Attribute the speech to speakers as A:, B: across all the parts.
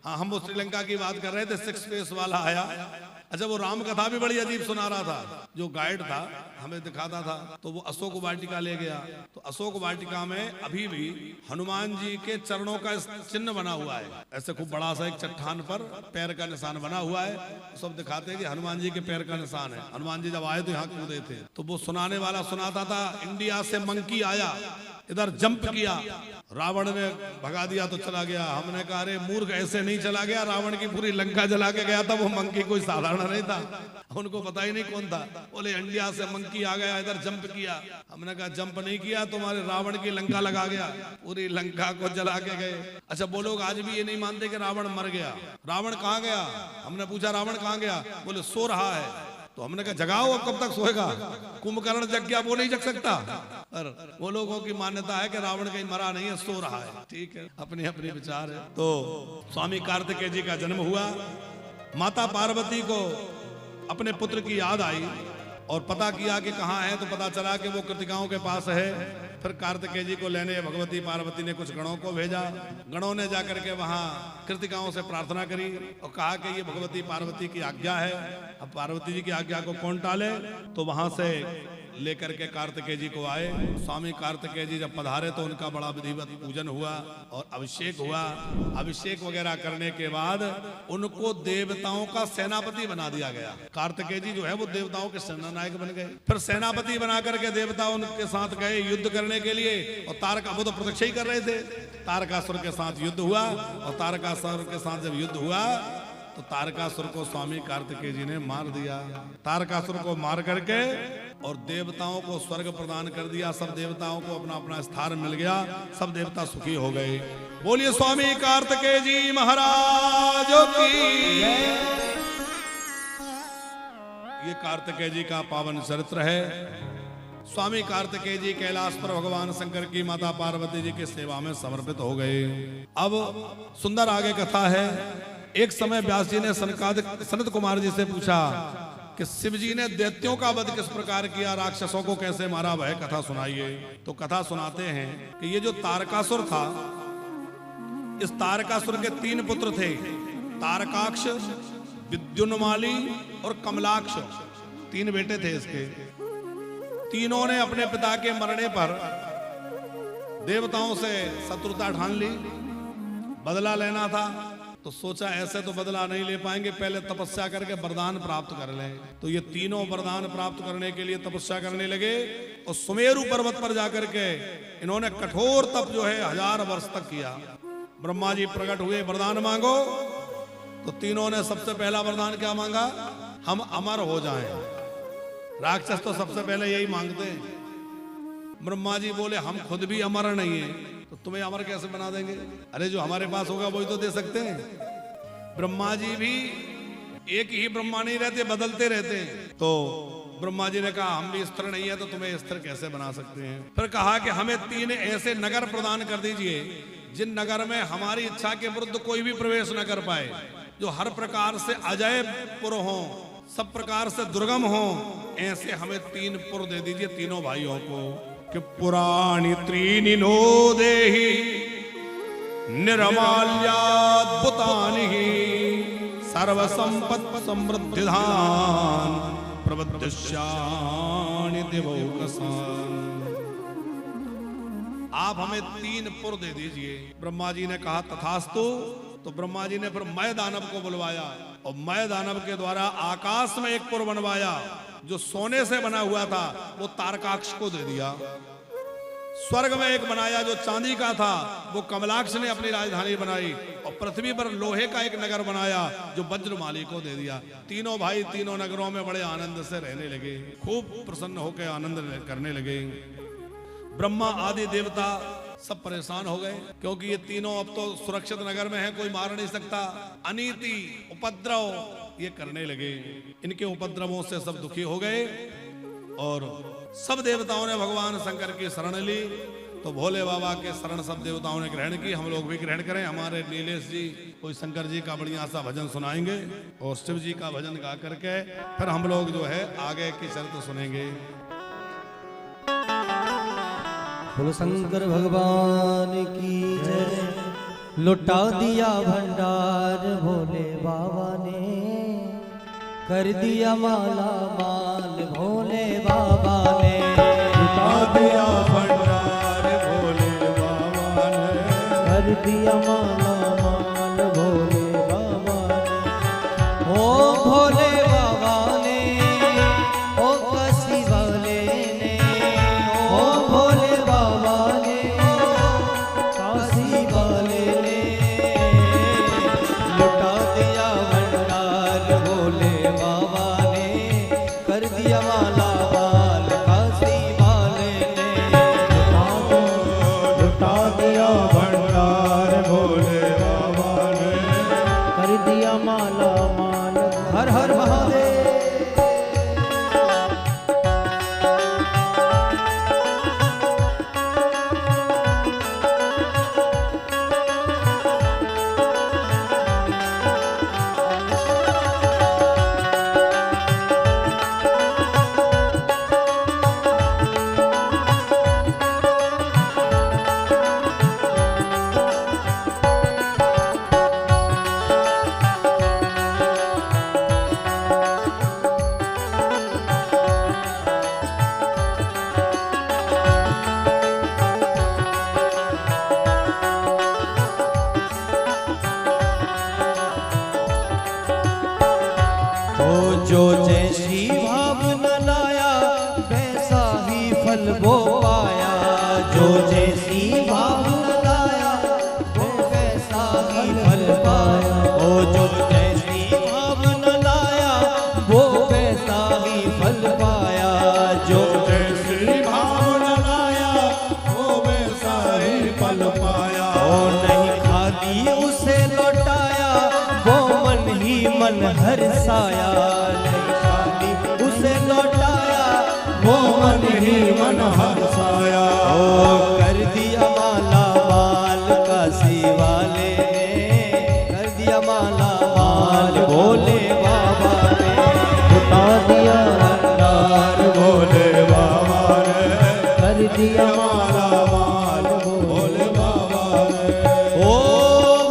A: हाँ, हम वो श्रीलंका की बात कर रहे थे, 6 फेस वाला आया। अच्छा, वो राम कथा भी बड़ी अजीब सुना रहा था। जो गाइड था हमें दिखाता था, तो वो अशोक वाटिका ले गया। तो अशोक वाटिका में अभी भी हनुमान जी के चरणों का चिन्ह बना हुआ है। ऐसे खूब बड़ा सा एक चट्टान पर पैर का निशान बना हुआ है। तो सब दिखाते हैं कि हनुमान जी के पैर का निशान है। हनुमान जी जब आए तो यहाँ कूदे थे। तो वो सुनाने वाला सुनाता था, इंडिया से मंकी आया, इधर जंप किया, रावण ने भगा दिया तो चला गया। हमने कहा अरे मूर्ख, ऐसे नहीं चला गया, रावण की पूरी लंका जला के गया था। वो मंकी कोई साधारण नहीं था, उनको पता ही नहीं कौन था। बोले इंडिया से मंकी आ गया, इधर जंप किया। हमने कहा जंप नहीं किया, तुम्हारे रावण की लंका लगा गया, पूरी लंका को जला के गए। अच्छा, वो लोग आज भी ये नहीं मानते कि रावण मर गया। रावण कहाँ गया? हमने पूछा रावण कहाँ गया? बोले सो रहा है। तो हमने कहा जगाओ, अब कब तक सोएगा? कुंभकर्ण जग गया, वो नहीं जग सकता। पर वो लोगों की मान्यता है कि रावण कहीं मरा नहीं है, सो रहा है। ठीक है, अपने अपने विचार है। तो स्वामी कार्तिकेय जी का जन्म हुआ। माता पार्वती को अपने पुत्र की याद आई और पता किया कि कहाँ है। तो पता चला कि वो कृतिकाओं के पास है। फिर कार्तिकेय जी को लेने भगवती पार्वती ने कुछ गणों को भेजा। गणों ने जाकर के वहां कृतिकाओं से प्रार्थना करी और कहा कि ये भगवती पार्वती की आज्ञा है। अब पार्वती जी की आज्ञा को कौन टाले? तो वहां से लेकर के कार्तिकेय जी को आए। स्वामी कार्तिकेय जी जब पधारे तो उनका बड़ा विधिवत पूजन हुआ और अभिषेक हुआ। अभिषेक वगैरह करने के बाद उनको देवताओं का सेनापति बना दिया गया। कार्तिकेय जी जो है वो देवताओं के सेनानायक बन गए। फिर सेनापति बना करके देवता उनके साथ गए युद्ध करने के लिए। और तारका, वो तो प्रत्यक्ष ही कर रहे थे। तारकासुर के साथ युद्ध हुआ और तारकासुर के साथ जब युद्ध हुआ तो तारकासुर को स्वामी कार्तिकेय जी ने मार दिया। तारकासुर को मार करके और देवताओं को स्वर्ग प्रदान कर दिया। सब देवताओं को अपना अपना स्थान मिल गया, सब देवता सुखी हो गए। बोलिए स्वामी कार्तिकेय जी महाराज की। ये कार्तिकेय जी का पावन चरित्र है। स्वामी कार्तिकेय जी कैलाश पर भगवान शंकर की माता पार्वती जी की सेवा में समर्पित हो गए। अब सुंदर आगे कथा है। एक समय व्यास जी ने सनत कुमार जी से पूछा कि शिव जी ने दैत्यों का वध किस प्रकार किया, राक्षसों को कैसे मारा, वह कथा सुनाइए। तो कथा सुनाते हैं कि ये जो तारकासुर था, इस तारकासुर के 3 पुत्र थे, तारकाक्ष, विद्युन्माली और कमलाक्ष। 3 बेटे थे इसके। तीनों ने अपने पिता के मरने पर देवताओं से शत्रुता ठान ली, बदला लेना था। तो सोचा ऐसे तो बदला नहीं ले पाएंगे, पहले तपस्या करके वरदान प्राप्त कर लें। तो ये तीनों वरदान प्राप्त करने के लिए तपस्या करने लगे और सुमेरु पर्वत पर जाकर के इन्होंने कठोर तप जो है 1000 वर्ष तक किया। ब्रह्मा जी प्रकट हुए, वरदान मांगो। तो तीनों ने सबसे पहला वरदान क्या मांगा? हम अमर हो जाएं। राक्षस तो सबसे पहले यही मांगते हैं। ब्रह्मा जी बोले हम खुद भी अमर नहीं है, तो तुम्हें अमर कैसे बना देंगे? अरे जो हमारे पास होगा वही तो दे सकते हैं। ब्रह्मा जी भी एक ही ब्रह्मा नहीं रहते, बदलते रहते हैं। तो ब्रह्मा जी ने कहा हम भी स्थिर नहीं है, तो तुम्हें स्थिर कैसे बना सकते हैं? फिर कहा कि हमें 3 ऐसे नगर प्रदान कर दीजिए जिन नगर में हमारी इच्छा के विरुद्ध कोई भी प्रवेश न कर पाए, जो हर प्रकार से अजय पुर हो, सब प्रकार से दुर्गम हो। ऐसे हमें 3 पुर दे दीजिए तीनों भाइयों को। कि पुराणी त्रीनि नो देहि निर्माल्याद्भुतानि सर्व संपत् समृद्धिधान प्रवद्यश्यानि देवौकसान्। आप हमें 3 पुर दे दीजिए। ब्रह्मा जी ने कहा तथास्तु। तो ब्रह्मा जी ने फिर मय दानव को बुलवाया और मय दानव के द्वारा आकाश में एक पुर बनवाया। जो सोने से बना हुआ था वो तारकाक्ष को दे दिया। स्वर्ग में एक बनाया जो चांदी का था, वो कमलाक्ष ने अपनी राजधानी बनाई। और पृथ्वी पर लोहे का एक नगर बनाया जो वज्रमाली को दे दिया। तीनों भाई तीनों नगरों में बड़े आनंद से रहने लगे, खूब प्रसन्न होकर आनंद करने लगे। ब्रह्मा आदि देवता सब परेशान हो गए, क्योंकि ये तीनों अब तो सुरक्षित नगर में है, कोई मार नहीं सकता। अनीति, उपद्रव ये करने लगे। इनके उपद्रवों से सब दुखी हो गए और सब देवताओं ने भगवान शंकर की शरण ली। तो भोले बाबा के शरण सब देवताओं ने ग्रहण की। हम लोग भी ग्रहण करें। हमारे नीलेश जी कोई शंकर जी का बढ़िया सा भजन सुनाएंगे और शिव जी का भजन गा करके फिर हम लोग जो है आगे की शर्त सुनेंगे।
B: बोलो शंकर भगवान की जय। लुटा दिया भंडार भोले बाबा ने, कर दिया माला माल भोले बाबा ने।
C: लुटा दिया भंडार भोले बाबा ने,
B: कर दिया माला माल भोले बाबा ने। ओ भोले बाबा ने, ओ काशी वाले ने, ओ भोले बाबा ने, काशी वाले ने। लुटा दिया भंडार भोले बाबा ने, कर दिया माला माल काशी वाले ने।
C: लुटा दिया भंडार भोले बाबा ने,
B: कर दिया माला माल। हर हर महादेव। जो जैसी भावना लाया वैसा ही फल वो पाया। जो जैसी भावना लाया वो वैसा ही फल पाया। ओ जो जैसी भावना लाया वो वैसा ही फल पाया। जो
C: जैसी भावना लाया वो वैसा ही फल पाया।
B: ओ नहीं खाली उसे लौटाया वो मन ही मन हर्षाया। नहीं खाली उसे लौटाया वो मन ही मन
C: हर्षाया।
B: ओ कर दिया माला माल काशी वाले ने, कर दिया माला माल भोले बाबा ने। लुटा दिया भंडार
C: भोले बाबा ने,
B: कर दिया
C: माला माल भोले बाबा ने।
B: ओ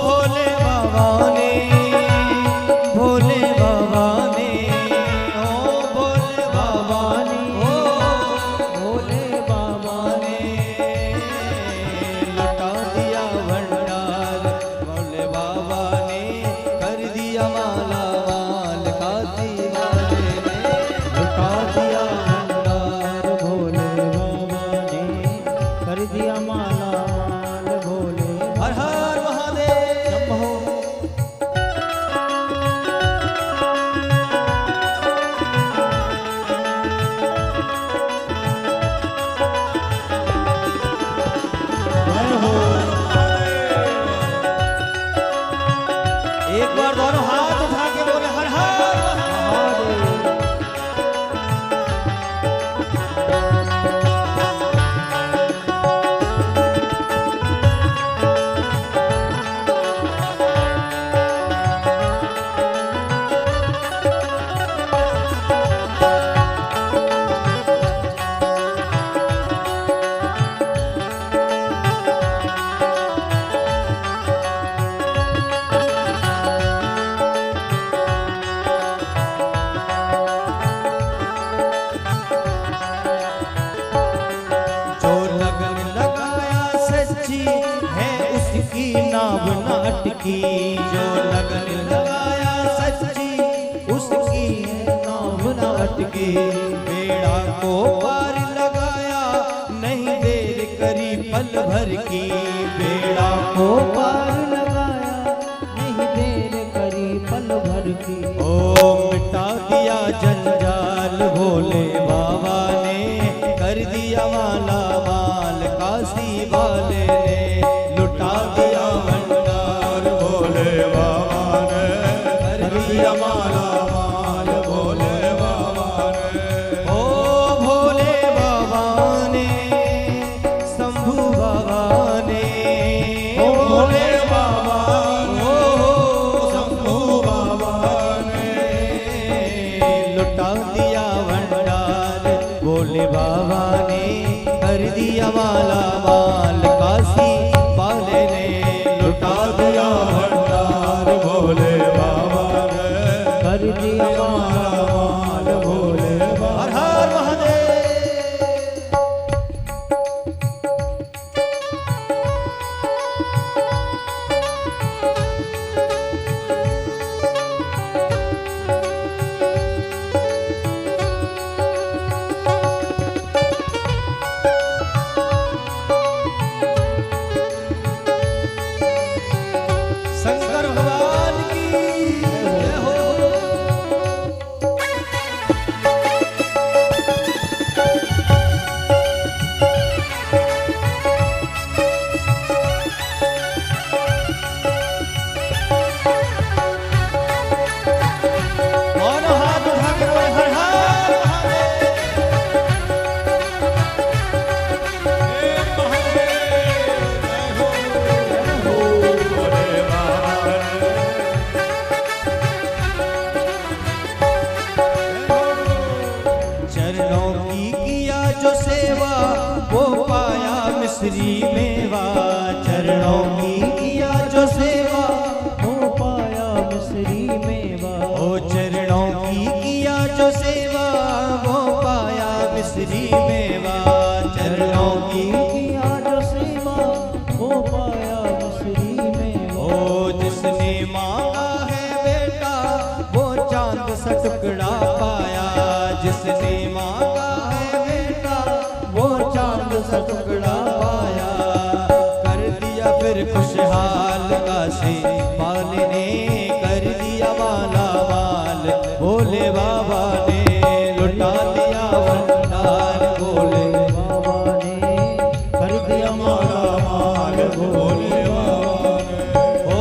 B: भोले बाबा ने, भोले बाबा ने, ओ भोले बाबा ने, ओ भोले बाबा ने। लुटा दिया भंडार भोले बाबा ने, कर दिया माला माल काशी वाले ने। लुटा दिया भंडार भोले बाबा ने, कर दिया माला माल भोले। हर हर महादेव शंभो। एक बार दोनों हाथ उठा के बोले हर हर महादेव। जो लगन लगाया सच्ची है उसकी नाव न अटकी। जो लगन लगाया सच्ची उसकी है नाव न अटकी। बेड़ा को पार लगाया नहीं देर करी पल भर की। बेड़ा को पार लगाया नहीं देर करी पल भर की। ओ मिटा दिया जंजाल भोले बाबा ने, कर दिया माला माल काशी वाले ने। लुटा दिया भंडार
C: भोले बाबा ने,
B: कर
C: कर दिया माला माल भोले बाबा ने।
B: ओ भोले बाबा ने, शंभू बाबा ने,
C: ओ भोले बाबा ने,
B: ओ
C: शंभू बाबा ने।
B: लुटा दिया भंडार भोले बाबा ने, कर दिया माला माल काशी वाले ने। लुटा खुशहाल काशी वाले ने कर दिया माला माल, भोले बाबा ने लुटा दिया भंडार, भोले बाबा ने कर दिया माला माल, भोले बाबा ने। ओ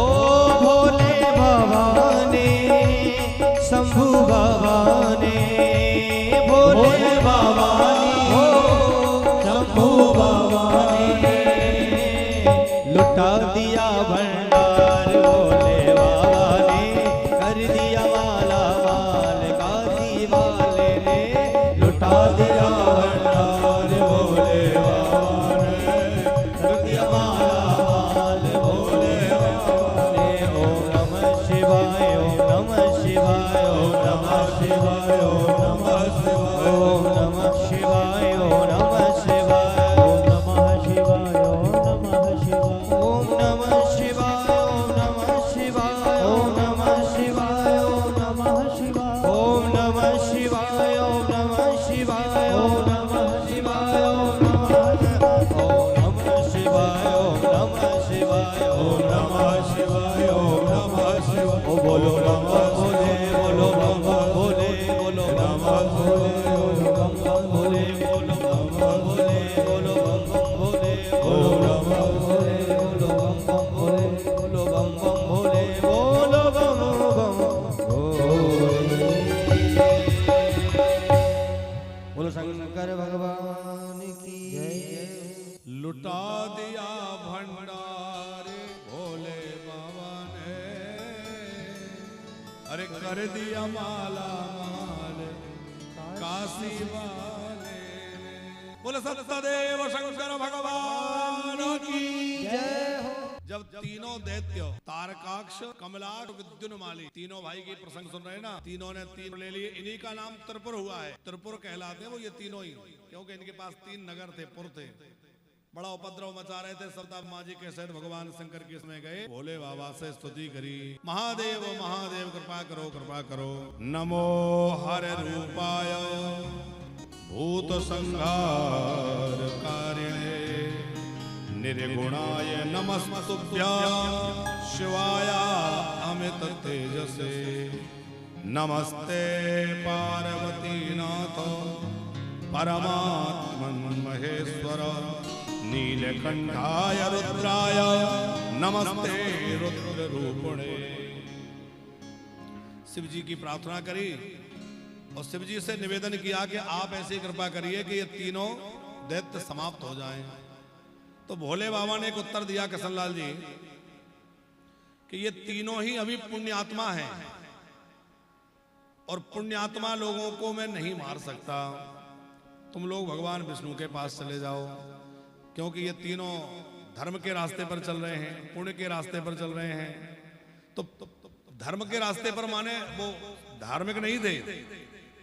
B: भोले बाबा ने, शंभू बाबा ने, भोले बाबा ने, शंभू बाबा ने लुटा दिया भंडार, भोले बाबा ने कर दिया माला माल, काशी वाले ने लुटा दिया भंडार, भोले बाबा ने कर दिया माला माल, भोले बाबा ने। ओम नमः शिवाय, ओम नमः शिवाय, ओम नमः शिवाय, ओम नमः शिवाय, ओम नमः शिवाय, ओम नमः शिवाय, ओम नमः शिवाय, ओम नमः शिवाय, ओम नमः शिवाय, ओम नमः शिवाय, ओम नमः शिवाय, ओम नमः शिवाय, ओम नमः शिवाय, ओम नमः शिवाय, ओम नमः शिवाय, ओम नमः शिवाय, ओम नमः शिवाय, ओम नमः शिवाय, ओम नमः शिवाय। ओ बोलो नमः भोले, बोलो नमः भोले, बोलो नमः भोले, बोलो नमः भोले, बोलो नमः भोले, बोलो नमः भोले, बोलो नमः भोले, बोलो नमः भोले, बोलो नमः भोले, बोलो नमः भोले। बोलो शंकर भगवान की जय।
A: लुटा दिया भंडार भोले बाबा ने, अरे कर दिया माला माल काशी वाले ने। बोले सत्यदेव शंकर भगवान की
B: जय हो।
A: जब तीनों दैत्य तारकाक्ष, कमलाक्ष, विद्युन्माली तीनों भाई की प्रसंग सुन रहे हैं ना, तीनों ने तीन ले लिए, इन्हीं का नाम त्रिपुर हुआ है। त्रिपुर कहलाते हैं वो ये तीनों ही, क्योंकि इनके पास तीन नगर थे, पुर थे। बड़ा उपद्रव मचा रहे थे। सरदार माँ जी के सहित भगवान शंकर के इसमें गए, भोले बाबा से स्तुति करी, महादेव महादेव कृपा करो कृपा करो। नमो हर रूपाय भूत संहार कारिणे निर्गुणाय नमस्तुभ्यां शिवाय अमित तेजसे। नमस्ते पार्वती नाथ परमात्मन महेश्वर नीलकंठाय रुद्राय नमस्ते रुद्र रूपिणे। शिव जी की प्रार्थना करी और शिव जी से निवेदन किया कि आप ऐसी कृपा करिए कि ये तीनों दैत्य समाप्त हो जाएं। तो भोले बाबा ने एक उत्तर दिया किशनलाल जी कि ये तीनों ही अभी पुण्यात्मा हैं और पुण्यात्मा लोगों को मैं नहीं मार सकता। तुम लोग भगवान विष्णु के पास चले जाओ, क्योंकि ये तीनों धर्म के रास्ते पर चल रहे हैं, पुण्य के रास्ते पर चल रहे हैं। तो धर्म के रास्ते पर माने वो धार्मिक नहीं थे,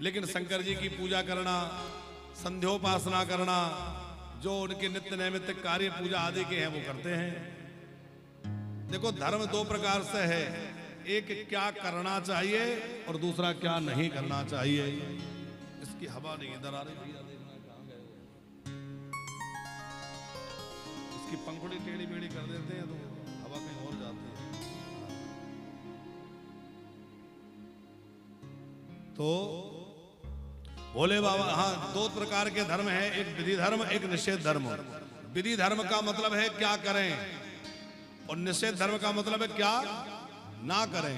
A: लेकिन शंकर जी की पूजा करना, संध्योपासना करना, जो उनके नित्य नैमित्तिक कार्य पूजा आदि के हैं वो करते हैं। देखो धर्म दो प्रकार से है, एक क्या करना चाहिए और दूसरा क्या नहीं करना चाहिए। इसकी हवा नहीं इधर आ रही, इसकी पंखुड़ी टेढ़ी मेढ़ी कर देते हैं तो हवा कहीं और जाती है। तो भोले बाबा, हाँ, दो प्रकार के धर्म है, एक विधि धर्म, एक निषेध धर्म। विधि धर्म का मतलब है क्या करें, और निषेध धर्म का मतलब है क्या ना करें।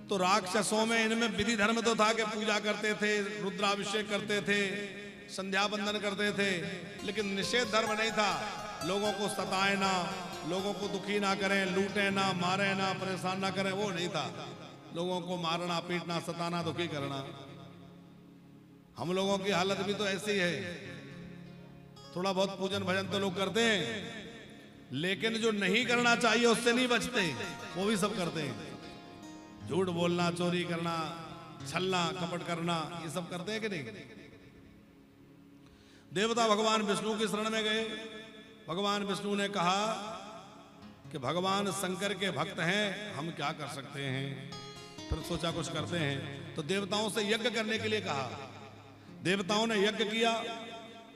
A: तो राक्षसों में इनमें विधि धर्म तो था कि पूजा करते थे, रुद्राभिषेक करते थे, संध्या बंदन करते थे, लेकिन निषेध धर्म नहीं था। लोगों को सताए ना, लोगों को दुखी ना करें, लूटे ना, मारे ना, परेशान ना करें, वो नहीं था। लोगों को मारना, पीटना, सताना, दुखी करना। हम लोगों की हालत भी तो ऐसी है। थोड़ा बहुत पूजन भजन तो लोग करते हैं, लेकिन जो नहीं करना चाहिए उससे नहीं बचते, वो भी सब करते हैं। झूठ बोलना, चोरी करना, छलना, कपट करना, ये सब करते हैं कि नहीं। देवता भगवान विष्णु की शरण में गए। भगवान विष्णु ने कहा कि भगवान शंकर के भक्त हैं, हम क्या कर सकते हैं। फिर सोचा कुछ करते हैं, तो देवताओं से यज्ञ करने के लिए कहा। देवताओं ने यज्ञ किया।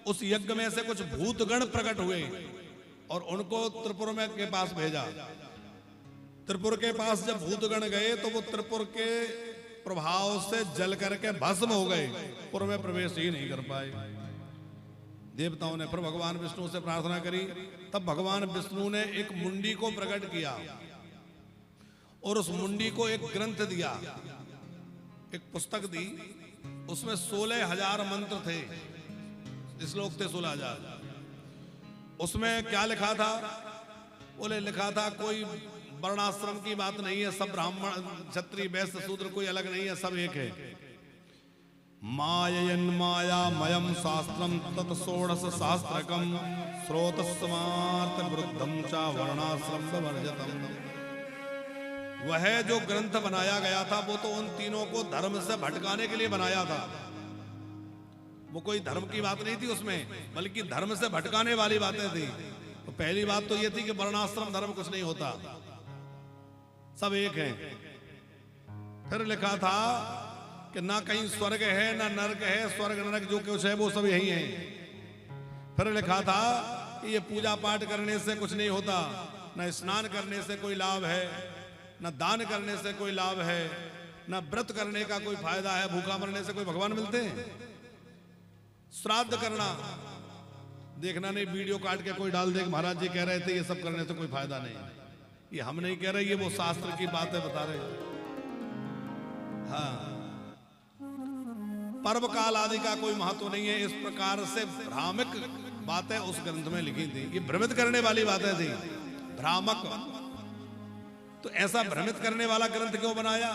A: उस यज्ञ में से कुछ भूतगण प्रकट हुए और उनको त्रिपुर में के पास भेजा। त्रिपुर के पास जब भूतगण गए तो वो त्रिपुर के प्रभाव से जल करके भस्म हो गए, पुर में प्रवेश ही नहीं कर पाए। देवताओं ने फिर भगवान विष्णु से प्रार्थना करी। तब भगवान विष्णु ने एक मुंडी को प्रकट किया और उस मुंडी को एक ग्रंथ दिया, एक पुस्तक दी। उसमें 16,000 मंत्र थे, श्लोक थे 16,000। उसमें क्या लिखा था? बोले लिखा था कोई वर्णाश्रम की बात नहीं है, सब ब्राह्मण क्षत्रिय वैश्य शूद्र कोई अलग नहीं है, सब एक है। माययन् मायामयं शास्त्रम तत् षोडश शास्त्रकम स्रोतस्मार्थ वृद्धम च वर्णाश्रम वर्जतम। वह जो ग्रंथ बनाया गया था वो तो उन तीनों को धर्म से भटकाने के लिए बनाया था। वो कोई धर्म की बात नहीं थी उसमें, बल्कि धर्म से भटकाने वाली बातें थी। तो पहली बात तो ये थी कि वर्णाश्रम धर्म कुछ नहीं होता, सब एक है। फिर लिखा था कि ना कहीं स्वर्ग है ना नरक है, स्वर्ग नरक जो कुछ है वो सब यही है। फिर लिखा था कि ये पूजा पाठ करने से कुछ नहीं होता, ना स्नान करने से कोई लाभ है, ना दान करने से कोई लाभ है, ना व्रत करने का कोई फायदा है, भूखा मरने से कोई भगवान मिलते हैं। श्राद्ध करना, देखना नहीं वीडियो काट के कोई डाल दे महाराज जी कह रहे थे ये सब करने से कोई फायदा नहीं। ये हम नहीं कह रहे, ये वो शास्त्र की बातें बता रहे। हाँ, पर्व काल आदि का कोई महत्व नहीं है। इस प्रकार से भ्रामक बातें उस ग्रंथ में लिखी थी। ये भ्रमित करने वाली बातें थी, भ्रामक। तो ऐसा भ्रमित करने वाला ग्रंथ क्यों बनाया?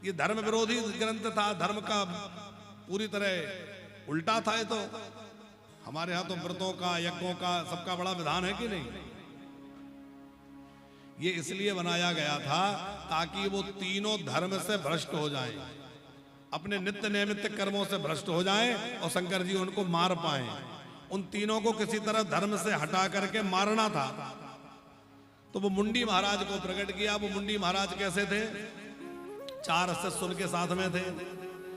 A: ये धर्म विरोधी ग्रंथ था, धर्म का पूरी तरह उल्टा था। ये तो हमारे यहाँ तो व्रतों का, यज्ञों का, सबका बड़ा विधान है कि नहीं। ये इसलिए बनाया गया था ताकि वो तीनों धर्म से भ्रष्ट हो जाएं, अपने नित्य नैमित्त कर्मों से भ्रष्ट हो जाएं और शंकर जी उनको मार पाएं। उन तीनों को किसी तरह धर्म से हटा करके मारना था। तो वो मुंडी महाराज को प्रकट किया। वो मुंडी महाराज कैसे थे? 4 शिष्य उनके साथ में थे।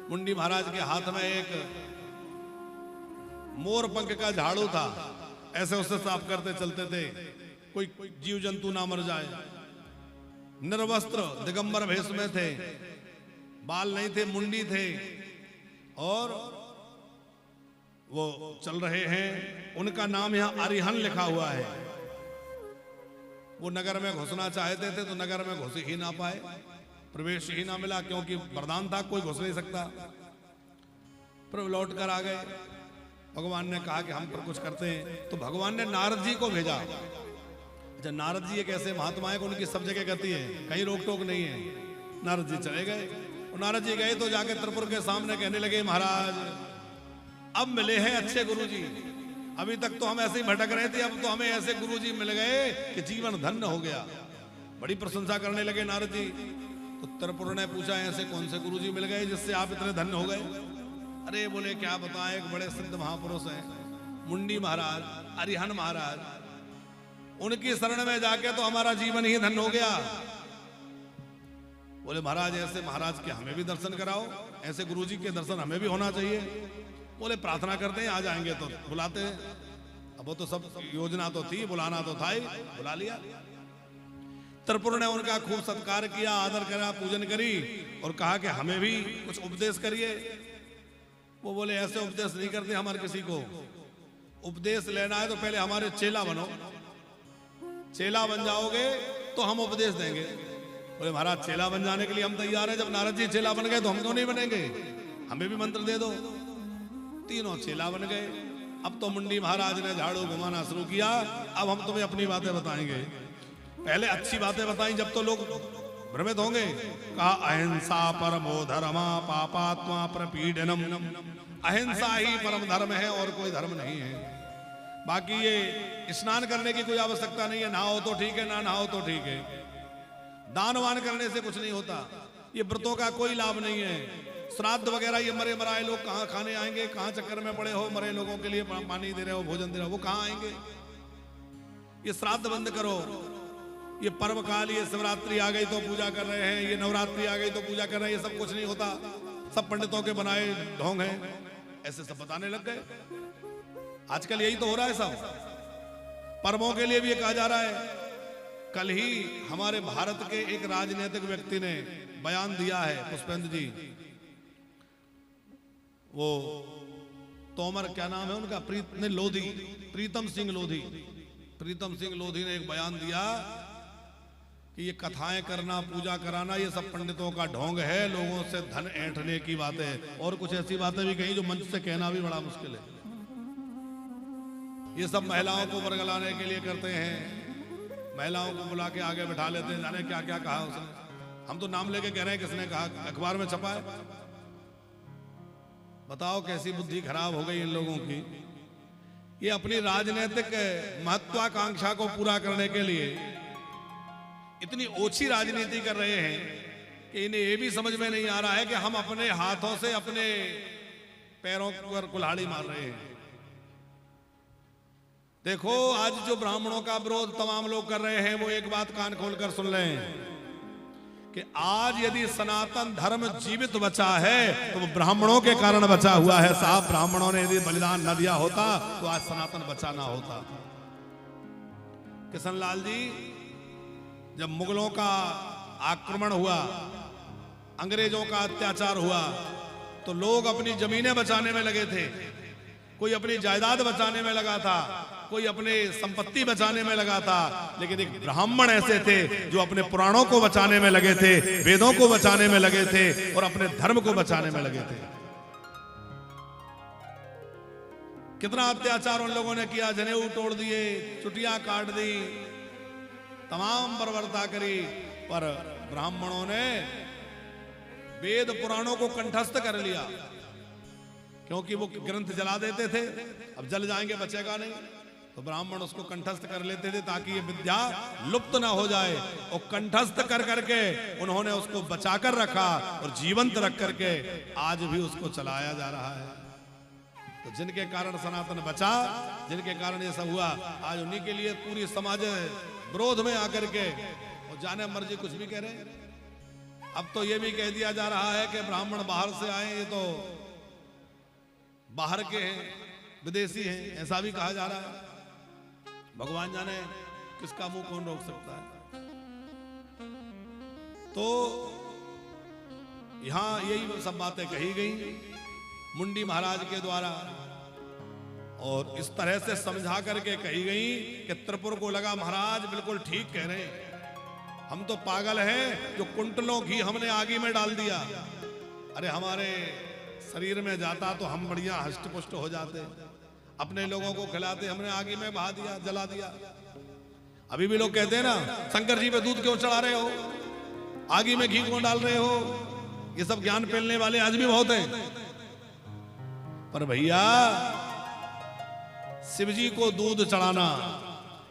A: मुंडी महाराज के हाथ में एक मोर पंख का झाड़ू था, ऐसे उससे साफ करते चलते थे, कोई जीव जंतु ना मर जाए। निर्वस्त्र दिगंबर भेष में थे, बाल नहीं थे, मुंडी थे, और वो चल रहे हैं। उनका नाम यहाँ अरिहन लिखा हुआ है। वो नगर में घुसना चाहते थे तो नगर में घुस ही ना पाए, प्रवेश ही ना मिला, क्योंकि वरदान था कोई घुस नहीं सकता। फिर लौट कर आ गए। भगवान ने कहा कि हम पर कुछ करते हैं। तो भगवान ने नारद जी को भेजा। अच्छा, नारद जी एक ऐसे महात्मा है कि उनकी सब जगह गति है, कहीं रोक टोक नहीं है। नारद जी चले गए। और नारद जी गए तो जाके त्रिपुर के सामने कहने लगे, महाराज अब मिले हैं अच्छे गुरुजी। अभी तक तो हम ऐसे ही भटक रहे थे, अब तो हमें ऐसे गुरुजी मिल गए कि जीवन धन्य हो गया। बड़ी प्रशंसा करने लगे नारद जी। तो त्रिपुर ने पूछा, ऐसे कौन से गुरुजी मिल गए जिससे आप इतने धन्य हो गए? अरे बोले क्या बताएं, एक बड़े सिद्ध महापुरुष हैं, मुंडी महाराज, अरिहन महाराज। उनकी शरण में जाके तो हमारा जीवन ही धन्य हो गया। बोले महाराज ऐसे महाराज के हमें भी दर्शन कराओ, ऐसे गुरुजी के दर्शन हमें भी होना चाहिए। बोले प्रार्थना करते हैं, आ जाएंगे तो बुलाते हैं। अब वो तो सब योजना तो थी, बुलाना तो था ही, बुला लिया। त्रिपुर ने उनका खूब सत्कार किया, आदर करा, पूजन करी और कहा कि हमें भी कुछ उपदेश करिए। वो बोले ऐसे उपदेश नहीं करते हमारे किसी को। उपदेश लेना है तो पहले हमारे चेला बनो, चेला बन जाओगे तो हम उपदेश देंगे। बोले महाराज चेला बन जाने के लिए हम तैयार हैं, जब नारद जी चेला बन गए तो हम क्यों नहीं बनेंगे, हमें भी मंत्र दे दो। तीनों चेला बन गए। अब तो मुंडी महाराज ने झाड़ू घुमाना शुरू किया। अब हम तुम्हें अपनी बातें बताएंगे। पहले अच्छी बातें बताई, जब तो लोग भ्रमित होंगे। कहा अहिंसा परमो धर्मा पापात्मा प्रपीडनम। अहिंसा ही परम धर्म है और कोई धर्म नहीं है। बाकी ये स्नान करने की कोई आवश्यकता नहीं है, नहाओ तो ठीक है, ना नहाओ तो ठीक है। दान वान करने से कुछ नहीं होता। ये व्रतों का कोई लाभ नहीं है। श्राद्ध वगैरह ये मरे मराए लोग कहाँ खाने आएंगे? कहाँ चक्कर में पड़े हो, मरे लोगों के लिए पानी दे रहे हो, भोजन दे रहे हो, वो कहाँ आएंगे? ये श्राद्ध बंद करो। ये पर्व काल, ये शिवरात्रि आ गई तो पूजा कर रहे हैं, ये नवरात्रि आ गई तो पूजा कर रहे हैं, ये सब कुछ नहीं होता, सब पंडितों के बनाए ढोंग हैं। ऐसे सब बताने लग गए। आजकल यही तो हो रहा है सब। पर्वों के लिए भी ये कहा जा रहा है। कल ही हमारे भारत के एक राजनीतिक व्यक्ति ने बयान दिया है, पुष्पेंद्र जी, वो तोमर, क्या नाम है उनका, प्रीतम सिंह लोधी ने एक बयान दिया कि ये कथाएं करना, पूजा कराना, ये सब पंडितों का ढोंग है, लोगों से धन ऐंठने की बातें, और कुछ ऐसी बातें भी कही जो मंच से कहना भी बड़ा मुश्किल है। ये सब महिलाओं को बरगलाने के लिए करते हैं, महिलाओं को बुला के आगे बिठा लेते हैं, जाने क्या क्या कहा उसने। हम तो नाम लेके कह रहे हैं किसने कहा, अखबार में छपा है। बताओ कैसी बुद्धि खराब हो गई इन लोगों की। ये अपनी राजनीतिक महत्वाकांक्षा को पूरा करने के लिए इतनी ओछी राजनीति कर रहे हैं कि इन्हें ये भी समझ में नहीं आ रहा है कि हम अपने हाथों से अपने पैरों पर कुल्हाड़ी मार रहे हैं। देखो, आज जो ब्राह्मणों का विरोध तमाम लोग कर रहे हैं, वो एक बात कान खोलकर सुन लें कि आज यदि सनातन धर्म जीवित बचा है तो वो ब्राह्मणों के कारण बचा हुआ है। साहब, ब्राह्मणों ने यदि बलिदान न दिया होता तो आज सनातन बचा ना होता। किशनलाल जी, जब मुगलों का आक्रमण हुआ, अंग्रेजों का अत्याचार हुआ, तो लोग अपनी जमीनें बचाने में लगे थे, कोई अपनी जायदाद बचाने में लगा था, कोई अपने संपत्ति बचाने में लगा था। लेकिन एक ब्राह्मण ऐसे थे जो अपने पुराणों को बचाने में लगे थे, वेदों को बचाने में लगे थे और अपने धर्म को बचाने में लगे थे। कितना अत्याचार उन लोगों ने किया, जनेऊ तोड़ दिए, चुटियां काट दी, तमाम बर्बरता करी, पर ब्राह्मणों ने वेद पुराणों को कंठस्थ कर लिया, क्योंकि वो ग्रंथ जला देते थे, अब जल जाएंगे बचेगा नहीं, तो ब्राह्मण उसको कंठस्थ कर लेते थे ताकि ये विद्या लुप्त ना हो जाए। और कंठस्थ कर करके उन्होंने उसको बचाकर रखा और जीवंत रख करके आज भी उसको चलाया जा रहा है। तो जिनके कारण सनातन बचा, जिनके कारण ये सब हुआ, आज उन्हीं के लिए पूरी समाज विरोध में आकर के और जाने मर्जी कुछ भी कह रहे हैं। अब तो ये भी कह दिया जा रहा है कि ब्राह्मण बाहर से आए, ये तो बाहर के हैं, विदेशी हैं, ऐसा भी कहा जा रहा है। भगवान जाने किसका मुंह कौन रोक सकता है। तो यहां यही सब बातें कही गई मुंडी महाराज के द्वारा, और इस तरह से समझा करके कही गई कि त्रिपुर को लगा महाराज बिल्कुल ठीक कह रहे हैं, हम तो पागल हैं जो कुंटलों घी हमने आगी में डाल दिया। अरे हमारे शरीर में जाता तो हम बढ़िया हष्ट पुष्ट हो जाते, अपने लोगों को खिलाते, हमने आगी में बहा दिया, जला दिया। अभी भी लोग कहते हैं ना, शंकर जी पे दूध क्यों चढ़ा रहे हो, आगी में घी क्यों डाल रहे हो, ये सब ज्ञान फैलने वाले आज भी बहुत हैं। पर भैया, शिव जी को दूध चढ़ाना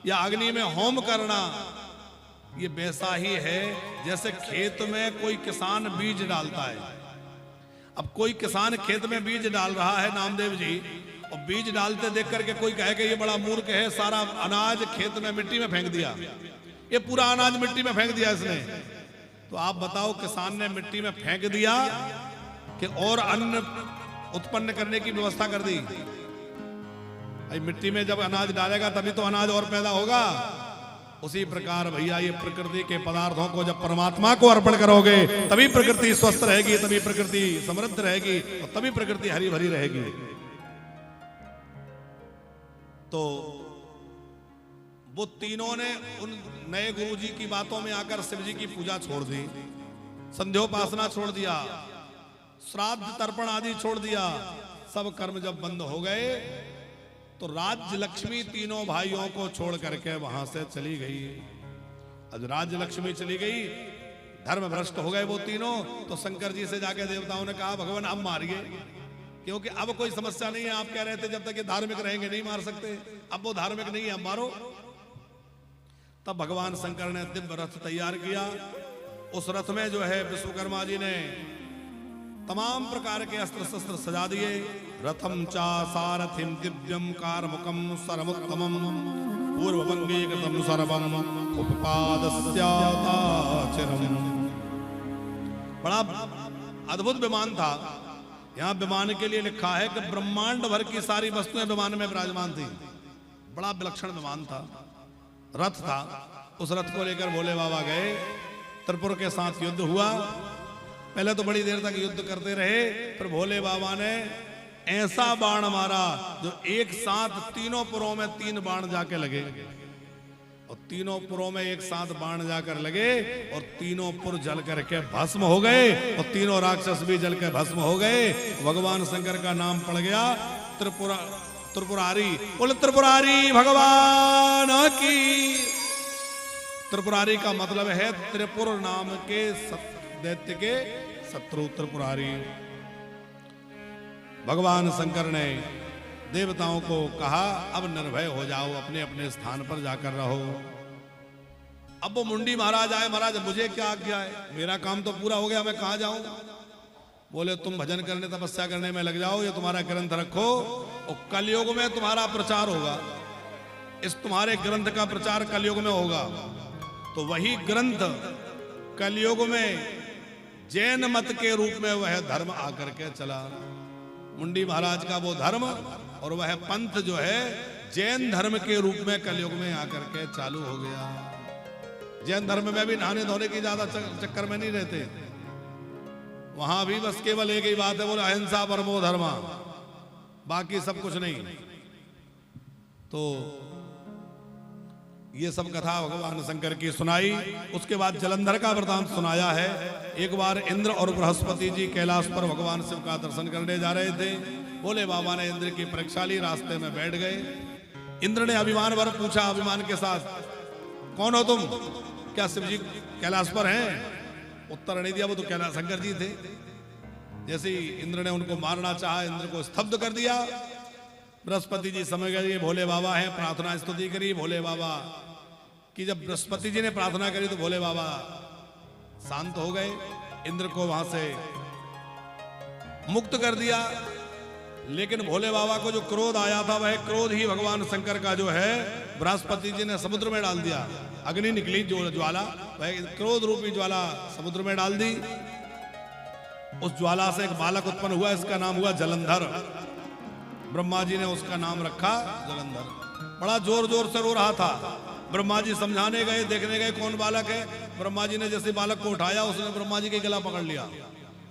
A: या अग्नि में होम करना, ये वैसा ही है जैसे खेत में कोई किसान बीज डालता है। अब कोई किसान खेत में बीज डाल रहा है, नामदेव जी, और बीज डालते देख करके कोई कहे कि ये बड़ा मूर्ख है, सारा अनाज खेत में मिट्टी में फेंक दिया, ये पूरा अनाज मिट्टी में फेंक दिया इसने। तो आप बताओ, किसान ने मिट्टी में फेंक दिया कि और अन्न उत्पन्न करने की व्यवस्था कर दी? मिट्टी में जब अनाज डालेगा तभी तो अनाज और पैदा होगा। उसी प्रकार भैया, ये प्रकृति के पदार्थों को जब परमात्मा को अर्पण करोगे तभी प्रकृति स्वस्थ रहेगी, तभी प्रकृति समृद्ध रहेगी और तभी प्रकृति हरी भरी रहेगी। तो वो तीनों ने उन नए गुरुजी की बातों में आकर शिव जी की पूजा छोड़ दी, संध्योपासना छोड़ दिया, श्राद्ध तर्पण आदि छोड़ दिया। सब कर्म जब बंद हो गए तो राज्य लक्ष्मी तीनों भाइयों को छोड़ करके वहां से चली गई। अब राज्य लक्ष्मी चली गई, धर्म भ्रष्ट हो गए वो तीनों। तो शंकर जी से जाके देवताओं ने कहा, भगवान अब मारिए, क्योंकि अब कोई समस्या नहीं है। आप कह रहे थे जब तक ये धार्मिक रहेंगे नहीं मार सकते, अब वो धार्मिक नहीं है, अब मारो। तब भगवान शंकर ने दिव्य रथ तैयार किया। उस रथ में जो है विश्वकर्मा जी ने तमाम प्रकार के अस्त्र शस्त्र सजा दिए। रथम चा सारथिम दिव्यम कारमुकम सरमुत्तमम पूर्वभंगे कृतम सर्वम उपपादस्याताचिरम। बड़ा अद्भुत विमान था। यहाँ विमान के लिए लिखा है कि ब्रह्मांड भर की सारी वस्तुएं विमान में विराजमान थी। बड़ा विलक्षण विमान था, रथ था। उस रथ को लेकर भोले बाबा गए, त्रिपुर के साथ युद्ध हुआ। पहले तो बड़ी देर तक युद्ध करते रहे, फिर भोले बाबा ने ऐसा बाण मारा जो एक साथ तीनों पुरों में 3 बाण जाके लगे, और तीनों पुरों में एक साथ बाण जाकर लगे, और तीनों पुर जल करके भस्म हो गए, और तीनों राक्षस भी जल के भस्म हो गए। भगवान शंकर का नाम पड़ गया त्रिपुरारी। बोल त्रिपुरारी भगवान की। त्रिपुरारी का मतलब है त्रिपुर नाम के दैत्य के शत्रु त्रिपुरारी। भगवान शंकर ने देवताओं को कहा, अब निर्भय हो जाओ, अपने अपने स्थान पर जाकर रहो। अब वो मुंडी महाराज आए, महाराज मुझे क्या आज्ञा है, मेरा काम तो पूरा हो गया, मैं कहां जाऊं। बोले तुम भजन करने तपस्या करने में लग जाओ, ये तुम्हारा ग्रंथ रखो, और कलयुग में तुम्हारा प्रचार होगा। इस तुम्हारे ग्रंथ का प्रचार कलयुग में होगा। तो वही ग्रंथ कलयुग में जैन मत के रूप में वह धर्म आकर के चला। मुंडी महाराज का वो धर्म और वह पंथ जो है जैन धर्म के रूप में कलयुग में आकर के चालू हो गया। जैन धर्म में भी नहाने धोने की ज्यादा चक्कर में नहीं रहते, वहां भी बस केवल एक ही बात है, बोले अहिंसा परमो धर्मा, बाकी सब कुछ नहीं। तो ये सब कथा भगवान शंकर की सुनाई। उसके बाद जलंधर का वृतांत सुनाया है। एक बार इंद्र और बृहस्पति जी कैलाश पर भगवान शिव का दर्शन करने जा रहे थे। भोले बाबा ने इंद्र की परीक्षा ली, रास्ते में बैठ गए। इंद्र ने अभिमान भर पूछा, अभिमान के साथ, कौन हो तुम, क्या शिव जी कैलाश पर हैं? उत्तर नहीं दिया, वो तो कैलाश शंकर जी थे। जैसे ही इंद्र ने उनको मारना चाहा, इंद्र को स्तब्ध कर दिया। बृहस्पति जी समझ गए ये भोले बाबा हैं, प्रार्थना स्तुति करी भोले बाबा कि। जब बृहस्पति जी ने प्रार्थना करी तो भोले बाबा शांत हो गए, इंद्र को वहां से मुक्त कर दिया। लेकिन भोले बाबा को जो क्रोध आया था, वह क्रोध ही भगवान शंकर का जो है बृहस्पति जी ने समुद्र में डाल दिया। अग्नि निकली जो ज्वाला, वह क्रोध रूपी ज्वाला समुद्र में डाल दी। उस ज्वाला से एक बालक उत्पन्न हुआ, इसका नाम हुआ जलंधर। ब्रह्मा जी ने उसका नाम रखा जलंधर। बड़ा जोर जोर से रो रहा था। ब्रह्मा जी समझाने गए, देखने गए कौन बालक है। ब्रह्मा जी ने जैसे बालक को उठाया, उसने ब्रह्मा जी के गला पकड़ लिया,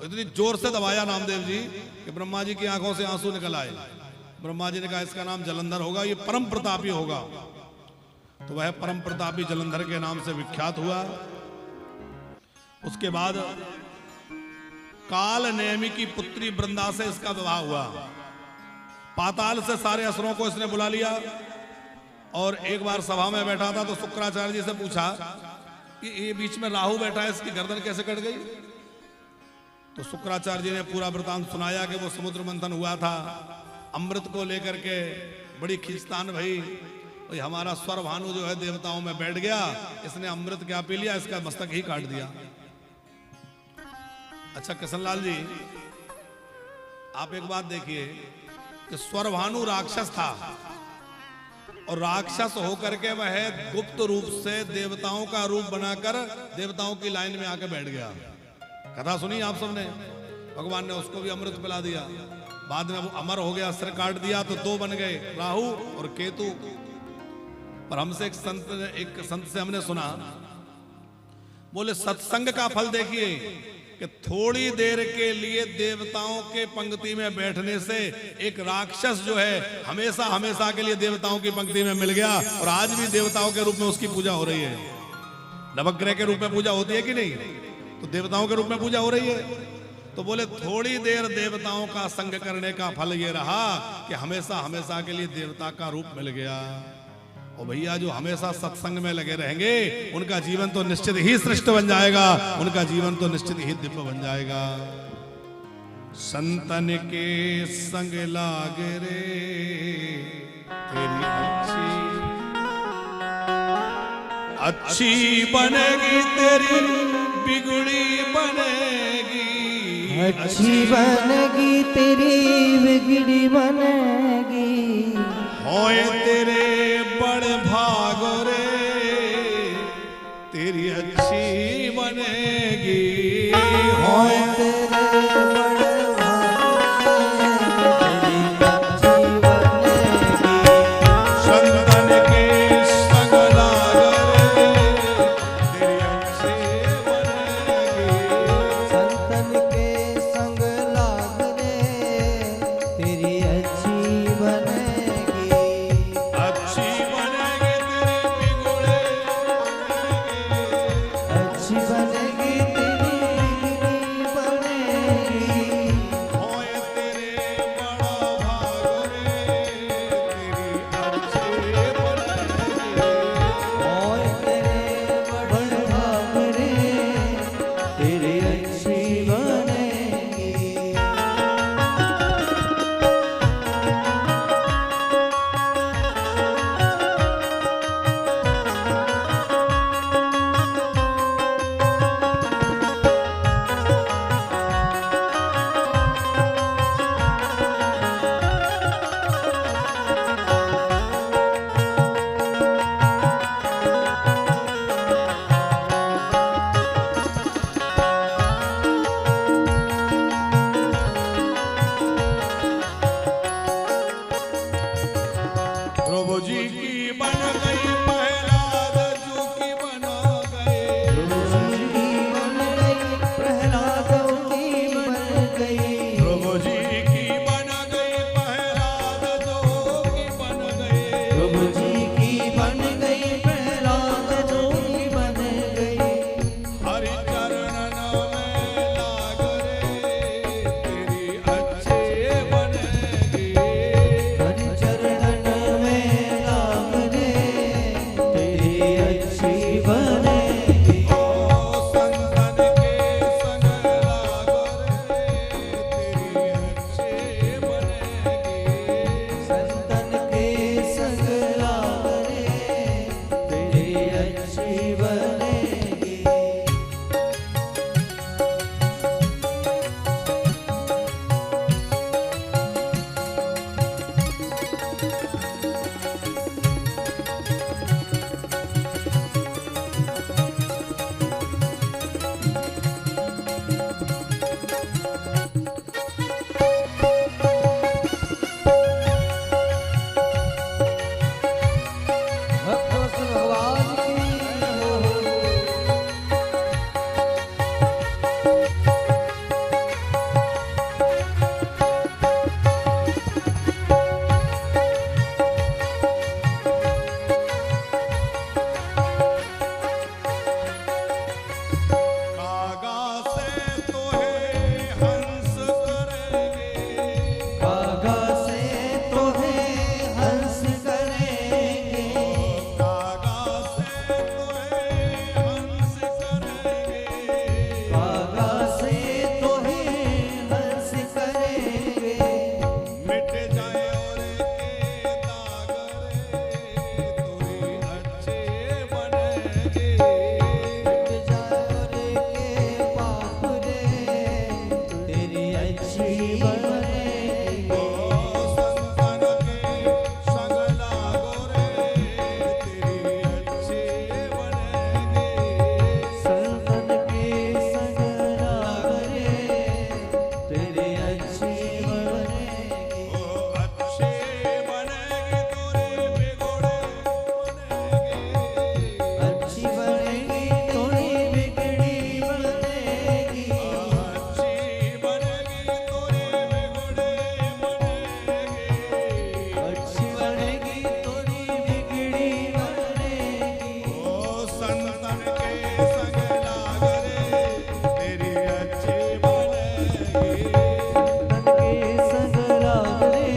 A: इतनी जोर से दबाया नामदेव जी कि ब्रह्मा जी की आंखों से आंसू निकल आए। ब्रह्मा जी ने कहा इसका नाम जलंधर होगा, ये परम प्रतापी होगा। तो वह परम प्रतापी जलंधर के नाम से विख्यात हुआ। उसके बाद काल नेमी की पुत्री वृंदा से इसका विवाह हुआ। पाताल से सारे असुरों को इसने बुला लिया, और एक बार सभा में बैठा था तो शुक्राचार्य जी से पूछा कि ये बीच में राहु बैठा है, इसकी गर्दन कैसे कट गई। तो शुक्राचार्य जी ने पूरा वृतांत सुनाया कि वो समुद्र मंथन हुआ था, अमृत को लेकर के बड़ी खींचतान भई, और हमारा स्वर भानु जो है देवताओं में बैठ गया, इसने अमृत क्या पी लिया, इसका मस्तक ही काट दिया। अच्छा किशनलाल जी, आप एक बात देखिए कि स्वरभानु राक्षस था, और राक्षस होकर के वह गुप्त रूप से देवताओं का रूप बनाकर देवताओं की लाइन में आकर बैठ गया। कथा सुनी आप सबने। भगवान ने उसको भी अमृत पिला दिया। बाद में वो अमर हो गया, सिर काट दिया तो 2 बन गए, राहु और केतु। पर हमसे एक संत से हमने सुना, बोले सत्संग का फल देखिए कि थोड़ी देर के लिए देवताओं के पंक्ति में बैठने से एक राक्षस जो है हमेशा हमेशा के लिए देवताओं की पंक्ति में मिल गया, और आज भी देवताओं के रूप में उसकी पूजा हो रही है। नवग्रह के रूप में पूजा होती है कि नहीं, तो देवताओं के रूप में पूजा हो रही है। तो बोले थोड़ी देर देवताओं का संग करने का फल ये रहा कि हमेशा हमेशा के लिए देवता का रूप मिल गया। और भैया जो हमेशा सत्संग में लगे रहेंगे उनका जीवन तो निश्चित ही श्रेष्ठ बन जाएगा, उनका जीवन तो निश्चित ही दिव्य बन जाएगा। संतन के संग लागे रे तेरी अच्छी बनेगी, तेरी बिगड़ी बनेगी,
B: अच्छी बनेगी तेरी बिगड़ी बनेगी।
A: होए तेरे बड़े भाग रे तेरी अच्छी बनेगी,
B: होए तेरे बड़े भाग तेरी अच्छी बनेगी।
A: संतन में लाग रे तेरी अच्छी बनेगी।
B: हरि चरणन में लाग रे तेरी अच्छी बनेगी।
A: ओ संतन के संग लाग रे तेरी अच्छी बनेगी।
B: संतन के संग लाग रे तेरी अच्छी बनेगी। भक्त वत्सल भगवान की
A: कागा से तोहे हंस करेंगे।
B: कागा से तोहे हंस करेंगे।
A: कागा से तोहे हंस करेंगे।
B: कागा से तोहे हंस करेंगे।
A: मिट जाए और के दाग रे तोरी अच्छे बनेगी।
B: मिट जाए के पाप रे तेरी अच्छी बनेगी।
A: ओ संतन के संग लागो रे तेरी अच्छी बनेगी।
B: संतन के संग लाग रे तेरी अच्छी बनेगी।
A: ओ अच्छे बनेगी तोरे बिगड़े बनेगी।
B: अच्छी बनेगी थोड़ी बिगड़ी बनेगी।
A: अच्छी बनेगी तोरे बिगड़े बनेगी।
B: अच्छी बनेगी थोड़ी बिगड़ी बनेगी।
A: ओ संतन के संग लाग रे तेरी अच्छी बनेगी।
B: संतन के संग लाग रे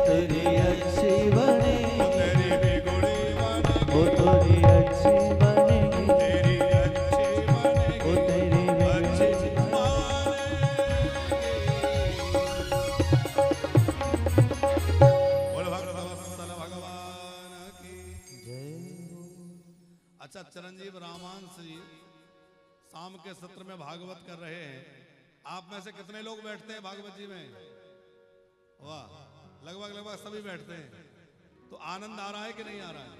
B: तेरी अच्छी बनेगी।
A: तेरी बिगड़ी बनेगी।
B: ओ तेरी अच्छी बनेगी।
A: तेरी अच्छी बनेगी।
B: ओ तेरी
A: अच्छी
B: बिगड़ी
A: बोल भक्त वत्सल भगवान की। अच्छा, चिरंजीव रामांश जी शाम के सत्र में भागवत कर रहे हैं। आप में से कितने लोग बैठते हैं भागवत जी में? वाह, लगभग सभी बैठते हैं। तो आनंद आ रहा है कि नहीं आ रहा है?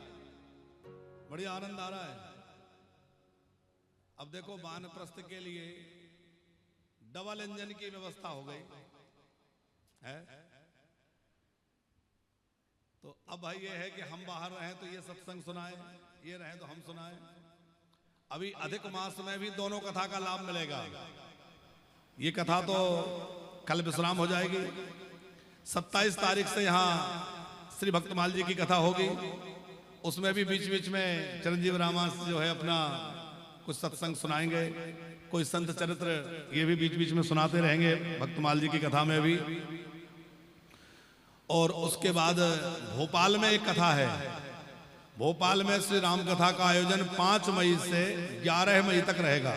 A: बढ़िया आनंद आ रहा है। अब देखो, वानप्रस्थ के लिए डबल इंजन की व्यवस्था हो गई है। तो अब भाई ये है कि हम बाहर रहें तो ये सत्संग सुनाए, ये रहें तो हम सुनाए। अभी अधिक मास में भी दोनों कथा का लाभ मिलेगा। ये कथा तो कल विश्राम हो जाएगी। 27 तारीख से यहाँ श्री भक्तमाल जी की कथा होगी। उसमें भी बीच बीच में चिरंजीव रामांश जो है अपना कुछ सत्संग सुनाएंगे, कोई संत चरित्र ये भी बीच बीच में सुनाते रहेंगे भक्तमाल जी की कथा में भी। और उसके बाद भोपाल में एक कथा है। भोपाल में श्री राम कथा का आयोजन 5 मई से 11 मई तक रहेगा।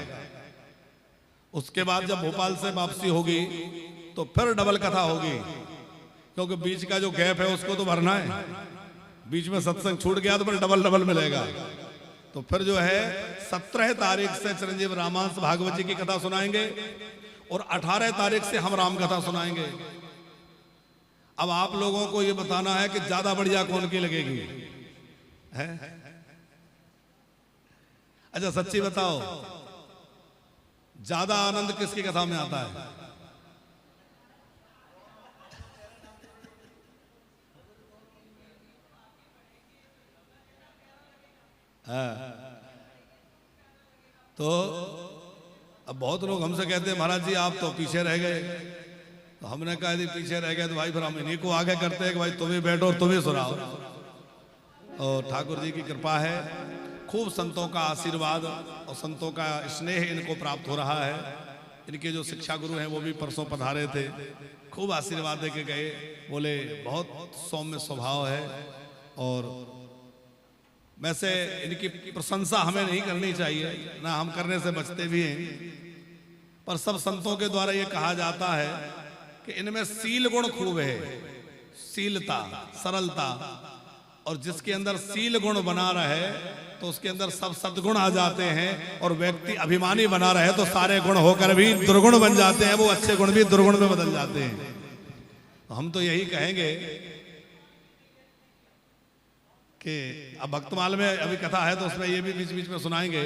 A: उसके बाद जब भोपाल से वापसी होगी तो फिर डबल कथा होगी, क्योंकि बीच का जो गैप है उसको तो भरना है। बीच में सत्संग छूट गया तो फिर डबल डबल मिलेगा। तो फिर जो है 17 तारीख से चिरंजीव रामांश भागवत जी की कथा सुनाएंगे और 18 तारीख से हम राम कथा सुनाएंगे। अब आप लोगों को ये बताना है कि ज्यादा बढ़िया कौन की लगेगी है? अच्छा सच्ची बताओ, ज्यादा आनंद किसकी कथा में आता है? तो अब बहुत लोग हमसे कहते हैं महाराज जी आप तो पीछे रह गए। तो हमने कहा यदि पीछे रह गए तो भाई फिर हम इन्हीं को आगे करते हैं कि भाई तुम ही बैठो और तुम ही सुनाओ। और ठाकुर जी की कृपा है, खूब संतों का आशीर्वाद और संतों का स्नेह इनको प्राप्त हो रहा है। इनके जो शिक्षा गुरु हैं वो भी परसों पधारे थे, खूब आशीर्वाद देके गए, बोले बहुत सौम्य स्वभाव है। और वैसे इनकी प्रशंसा हमें नहीं करनी चाहिए, ना हम करने से बचते भी हैं, पर सब संतों के द्वारा ये कहा जाता है कि इनमें सील गुण खूब है, शीलता, सरलता। और जिसके अंदर सील गुण बना रहे तो उसके अंदर सब सद्गुण आ जाते हैं, और व्यक्ति अभिमानी बना रहे तो सारे गुण होकर भी दुर्गुण बन जाते हैं, वो अच्छे गुण भी दुर्गुण में बदल जाते हैं। तो हम तो यही कहेंगे कि अब भक्तमाल में अभी कथा है तो उसमें ये भी बीच बीच में सुनाएंगे,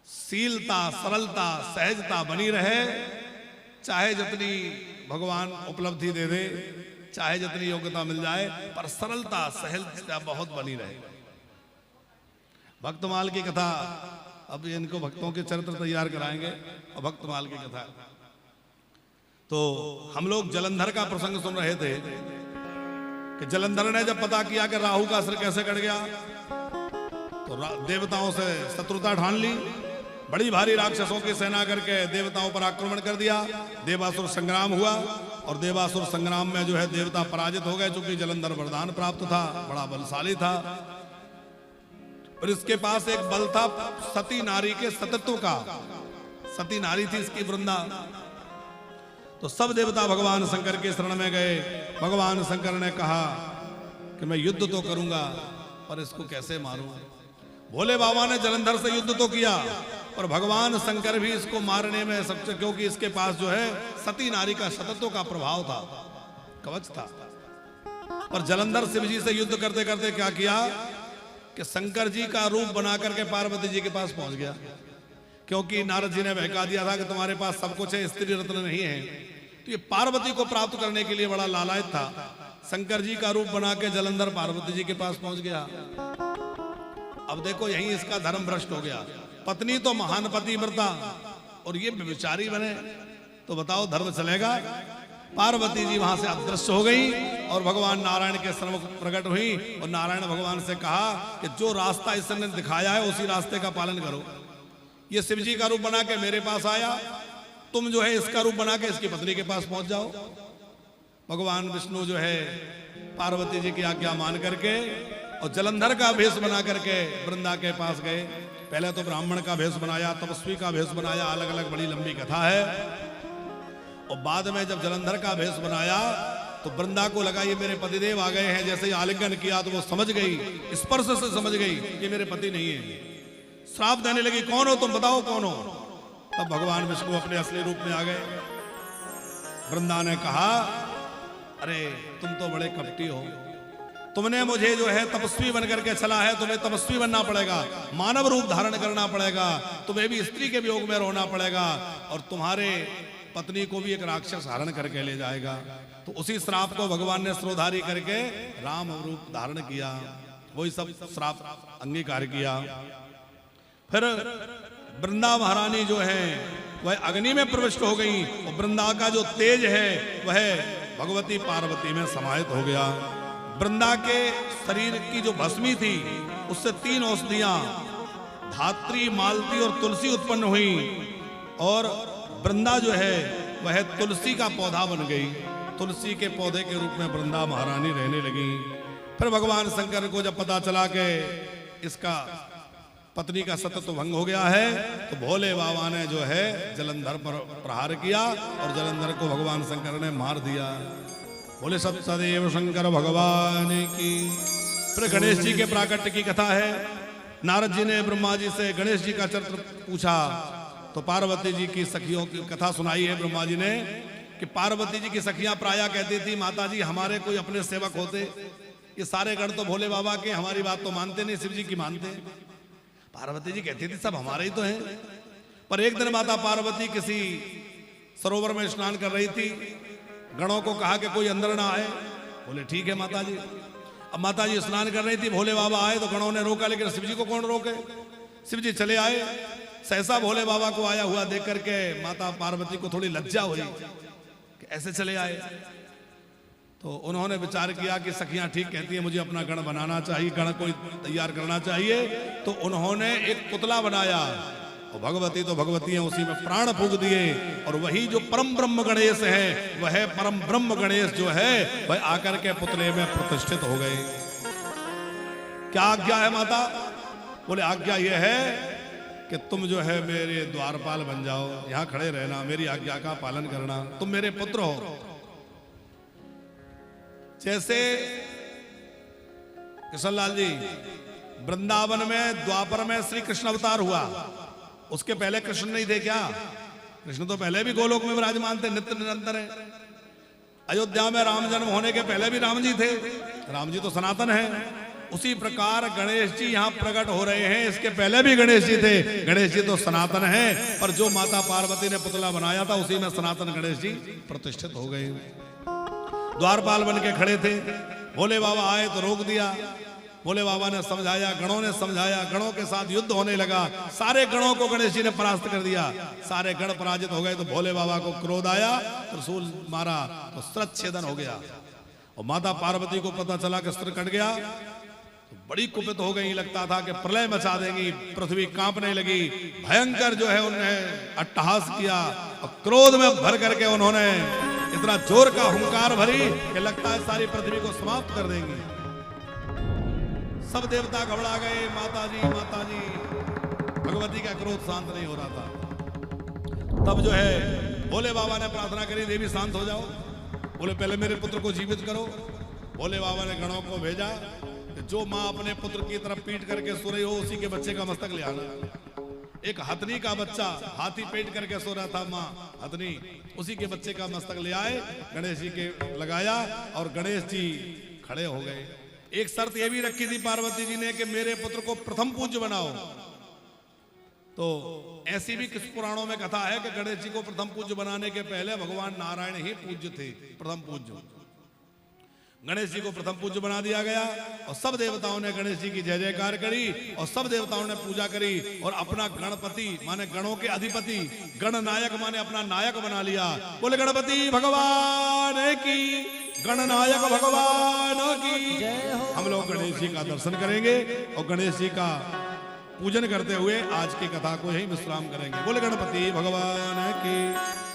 A: शीलता, सरलता, सहजता बनी रहे, चाहे जितनी भगवान उपलब्धि दे दे, चाहे जितनी योग्यता मिल जाए, पर सरलता, सहजता बहुत बनी रहे। भक्तमाल की कथा, अब इनको भक्तों के चरित्र तैयार कराएंगे और भक्तमाल की कथा। तो हम लोग जलंधर का प्रसंग सुन रहे थे कि जलंधर ने जब पता किया कि राहु का सिर कैसे कट गया तो देवताओं से शत्रुता ठान ली, बड़ी भारी राक्षसों की सेना करके देवताओं पर आक्रमण कर दिया। देवासुर संग्राम हुआ और देवासुर संग्राम में जो है देवता पराजित हो गए, चूंकि जलंधर वरदान प्राप्त था, बड़ा बलशाली था। और इसके पास एक बल था सती नारी के सतत्व का, सती नारी थी इसकी वृंदा। तो सब देवता भगवान शंकर के शरण में गए। भगवान शंकर ने कहा कि मैं युद्ध तो करूंगा पर इसको कैसे मारूं। भोले बाबा ने जलंधर से युद्ध तो किया पर भगवान शंकर भी इसको मारने में सबसे, क्योंकि इसके पास जो है सती नारी का सतत्व का प्रभाव था, कवच था। पर जलंधर शिव जी से युद्ध करते करते क्या किया कि शंकर जी का रूप बना करके पार्वती जी के पास पहुंच गया, क्योंकि नारद जी ने बहका दिया था कि तुम्हारे पास सब कुछ है, स्त्री रत्न नहीं है। तो ये पार्वती को प्राप्त करने के लिए बड़ा लालायत था। शंकर जी का रूप बना के जलंधर पार्वती जी के पास पहुंच गया। अब देखो यहीं इसका धर्म भ्रष्ट हो गया। पत्नी तो महान पतिव्रता और ये व्यभिचारी बने, तो बताओ धर्म चलेगा। पार्वती जी वहां से अदृश्य हो गई और भगवान नारायण के सम्मुख प्रकट हुई और नारायण भगवान से कहा कि जो रास्ता इसने दिखाया है उसी रास्ते का पालन करो। ये शिव जी का रूप बना के मेरे पास आया, तुम जो है इसका रूप बना के इसकी पत्नी के पास पहुंच जाओ। भगवान विष्णु जो है पार्वती जी की आज्ञा मान करके और जलंधर का भेष बना करके वृंदा के पास गए। पहले तो ब्राह्मण का भेष बनाया, तपस्वी का भेष बनाया, अलग अलग बड़ी लंबी कथा है। और बाद में जब जलंधर का भेष बनाया तो वृंदा को लगा ये मेरे पतिदेव आ गए हैं। जैसे ही आलिंगन किया तो वो समझ गई, स्पर्श से समझ गई ये मेरे पति नहीं है। श्राप देने लगी, कौन हो तुम, बताओ कौन हो। तब भगवान विष्णु अपने असली रूप में आ गए। वृंदा ने कहा अरे तुम तो बड़े कपटी हो, तुमने मुझे जो है तपस्वी बन करके चला है, तुम्हें तपस्वी बनना पड़ेगा, मानव रूप धारण करना पड़ेगा, तुम्हें भी स्त्री के वियोग में रोना पड़ेगा और तुम्हारे पत्नी को भी एक राक्षस हरण करके ले जाएगा। तो उसी श्राप को भगवान ने श्रोधारी करके राम रूप धारण किया, वही सब श्राप अंगीकार किया। फिर वृंदा महारानी जो है वह अग्नि में प्रविष्ट हो गई और वृंदा का जो तेज है वह भगवती पार्वती में समाहित हो गया। वृंदा के शरीर की जो भस्मी थी उससे 3 औषधियां धात्री, मालती और तुलसी उत्पन्न हुई और वृंदा जो है वह तुलसी का पौधा बन गई। तुलसी के पौधे के रूप में वृंदा महारानी रहने लगी। फिर भगवान शंकर को जब पता चला कि इसका पत्नी का सतत्व भंग हो गया है तो भोले बाबा ने जो है जलंधर पर प्रहार किया और जलंधर को भगवान शंकर ने मार दिया। बोले सत्यदेव शंकर भगवान की। फिर गणेश जी के प्राकट्य की कथा है। नारद जी ने ब्रह्मा जी से गणेश जी का चरित्र पूछा तो पार्वती जी की सखियों की कथा सुनाई है ब्रह्मा जी ने कि पार्वती जी की सखियां प्रायः कहती थी माता जी हमारे कोई अपने सेवक होते, ये सारे गण तो भोले बाबा के, हमारी बात तो मानते नहीं, शिव जी की मानते। पार्वती जी कहती थी सब हमारे ही तो हैं। पर एक दिन माता पार्वती किसी सरोवर में स्नान कर रही थी, गणों को कहा कि कोई अंदर ना आए। बोले ठीक है माता जी। अब माता जी स्नान कर रही थी, भोले बाबा आए तो गणों ने रोका, लेकिन शिव जी को कौन रोके। शिव जी चले आए। सहसा भोले बाबा को आया हुआ देख करके माता पार्वती को थोड़ी लज्जा हुई कि ऐसे चले आए। तो उन्होंने विचार किया कि सखियां ठीक कहती है, मुझे अपना गण बनाना चाहिए, गण कोई तैयार करना चाहिए। तो उन्होंने एक पुतला बनाया और भगवती तो भगवती है, उसी में प्राण फूंक दिए और वही जो परम ब्रह्म गणेश है, वह परम ब्रह्म गणेश जो है वह आकर के पुतले में प्रतिष्ठित हो गए। क्या आज्ञा है माता? बोले आज्ञा यह है कि तुम जो है मेरे द्वारपाल बन जाओ, यहां खड़े रहना, मेरी आज्ञा का पालन करना, तुम मेरे पुत्र हो। जैसे किशनलाल जी, वृंदावन में द्वापर में श्री कृष्ण अवतार हुआ, उसके पहले कृष्ण नहीं थे क्या? कृष्ण तो पहले भी गोलोक में विराजमान थे, नित्य निरंतर है। अयोध्या में राम जन्म होने के पहले भी राम जी थे, राम जी तो सनातन है। उसी प्रकार गणेश जी यहाँ प्रकट हो रहे हैं, इसके पहले भी गणेश जी थे, गणेश जी तो सनातन है। पर जो माता पार्वती ने पुतला बनाया था उसी में सनातन गणेश जी प्रतिष्ठित हो गए। द्वारपाल बन के खड़े थे, भोले बाबा आए तो रोक दिया। भोले बाबा ने समझाया, गणों ने समझाया, गणों के साथ युद्ध होने लगा, सारे गणों को गणेश जी ने परास्त कर दिया, सारे गण पराजित हो गए। तो भोले बाबा को क्रोध आया, त्रिशूल मारा तो शिरच्छेदन हो गया। और माता पार्वती को पता चला कि सिर कट गया तो बड़ी कुपित हो गई, लगता था कि प्रलय मचा देंगी, पृथ्वी कांपने लगी। भयंकर जो है उन्होंने अट्टहास किया और क्रोध में भर करके उन्होंने इतना जोर का हुंकार भरी कि लगता है सारी पृथ्वी को समाप्त कर देंगी। सब देवता घबरा गए, माता जी भगवती का क्रोध शांत नहीं हो रहा था। तब जो है भोले बाबा ने प्रार्थना करी, देवी शांत हो जाओ। बोले पहले मेरे पुत्र को जीवित करो। भोले बाबा ने गणों को भेजा, जो माँ अपने पुत्र की तरफ पीट करके सो रही हो उसी के बच्चे का मस्तक ले आना। एक हथनी का बच्चा हाथी पेट करके सो रहा था, माँ हथनी, उसी के बच्चे का मस्तक ले आए, गणेश जी के लगाया और गणेश जी खड़े हो गए। एक शर्त यह भी रखी थी पार्वती जी ने कि मेरे पुत्र को प्रथम पूज्य बनाओ। तो ऐसी भी किस पुराणों में कथा है कि गणेश जी को प्रथम पूज्य बनाने के पहले भगवान नारायण ही पूज्य थे, प्रथम पूज्य। गणेश जी को प्रथम पूज्य बना दिया गया और सब देवताओं ने गणेश जी की जय जयकार करी और सब देवताओं ने पूजा करी और अपना गणपति माने गणों के अधिपति, गणनायक माने अपना नायक बना लिया। बोले गणपति भगवान की, गणनायक भगवान की। हम लोग गणेश जी का दर्शन करेंगे और गणेश जी का पूजन करते हुए आज की कथा को यही विश्राम करेंगे। बोले गणपति भगवान की।